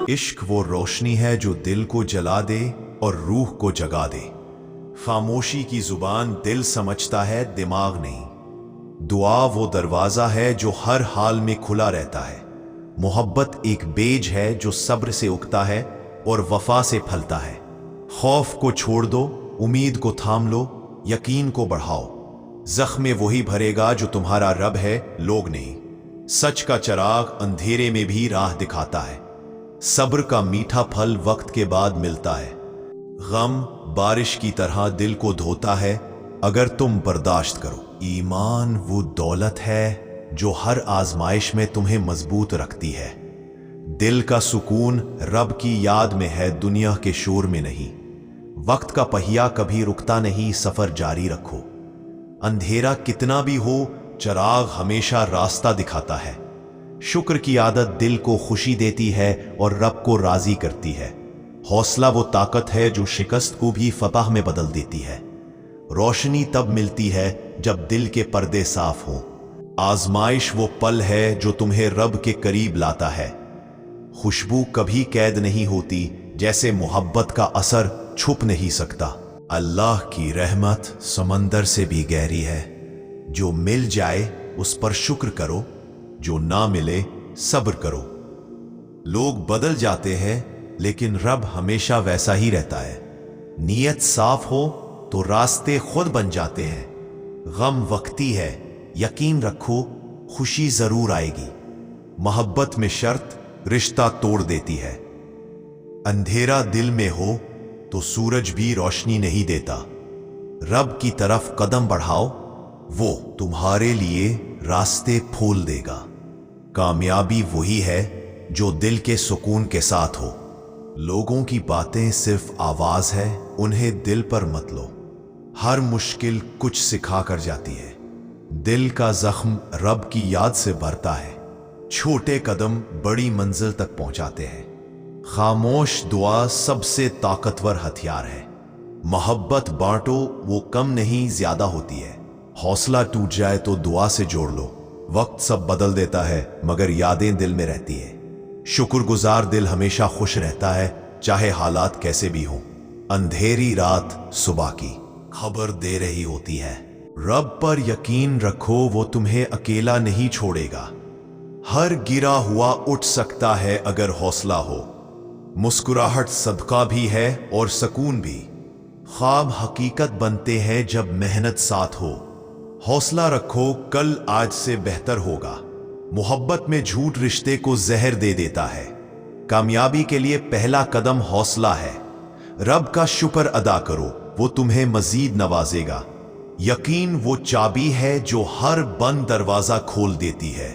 इश्क वो रोशनी है जो दिल को जला दे और रूह को जगा दे। खामोशी की जुबान दिल समझता है, दिमाग नहीं। दुआ वो दरवाजा है जो हर हाल में खुला रहता है। मोहब्बत एक बेज है जो सब्र से उगता है और वफा से फलता है। खौफ को छोड़ दो, उम्मीद को थाम लो, यकीन को बढ़ाओ। जख्म वही भरेगा जो तुम्हारा रब है, लोग नहीं। सच का चिराग अंधेरे में भी राह दिखाता है। सब्र का मीठा फल वक्त के बाद मिलता है। गम बारिश की तरह दिल को धोता है अगर तुम बर्दाश्त करो। ईमान वो दौलत है जो हर आजमाइश में तुम्हें मजबूत रखती है। दिल का सुकून रब की याद में है, दुनिया के शोर में नहीं। वक्त का पहिया कभी रुकता नहीं, सफर जारी रखो। अंधेरा कितना भी हो, चिराग हमेशा रास्ता दिखाता है। शुक्र की आदत दिल को खुशी देती है और रब को राजी करती है। हौसला वो ताकत है जो शिकस्त को भी फतह में बदल देती है। रोशनी तब मिलती है जब दिल के पर्दे साफ हों। आजमाइश वो पल है जो तुम्हें रब के करीब लाता है। खुशबू कभी कैद नहीं होती, जैसे मोहब्बत का असर छुप नहीं सकता। अल्लाह की रहमत समंदर से भी गहरी है। जो मिल जाए उस पर शुक्र करो, जो ना मिले सब्र करो। लोग बदल जाते हैं लेकिन रब हमेशा वैसा ही रहता है। नीयत साफ हो तो रास्ते खुद बन जाते हैं। गम वक्ती है, यकीन रखो खुशी जरूर आएगी। मोहब्बत में शर्त रिश्ता तोड़ देती है। अंधेरा दिल में हो तो सूरज भी रोशनी नहीं देता। रब की तरफ कदम बढ़ाओ, वो तुम्हारे लिए रास्ते खोल देगा। कामयाबी वही है जो दिल के सुकून के साथ हो। लोगों की बातें सिर्फ आवाज है, उन्हें दिल पर मत लो। हर मुश्किल कुछ सिखा कर जाती है। दिल का जख्म रब की याद से भरता है। छोटे कदम बड़ी मंजिल तक पहुंचाते हैं। खामोश दुआ सबसे ताकतवर हथियार है। मोहब्बत बांटो, वो कम नहीं ज्यादा होती है। हौसला टूट जाए तो दुआ से जोड़ लो। वक्त सब बदल देता है मगर यादें दिल में रहती है। शुक्रगुजार दिल हमेशा खुश रहता है, चाहे हालात कैसे भी हों। अंधेरी रात सुबह की खबर दे रही होती है। रब पर यकीन रखो, वो तुम्हें अकेला नहीं छोड़ेगा। हर गिरा हुआ उठ सकता है अगर हौसला हो। मुस्कुराहट सदका भी है और सुकून भी। ख्वाब हकीकत बनते हैं जब मेहनत साथ हो। हौसला रखो, कल आज से बेहतर होगा। मोहब्बत में झूठ रिश्ते को जहर दे देता है। कामयाबी के लिए पहला कदम हौसला है। रब का शुक्र अदा करो, वो तुम्हें मजीद नवाजेगा। यकीन वो चाबी है जो हर बंद दरवाजा खोल देती है।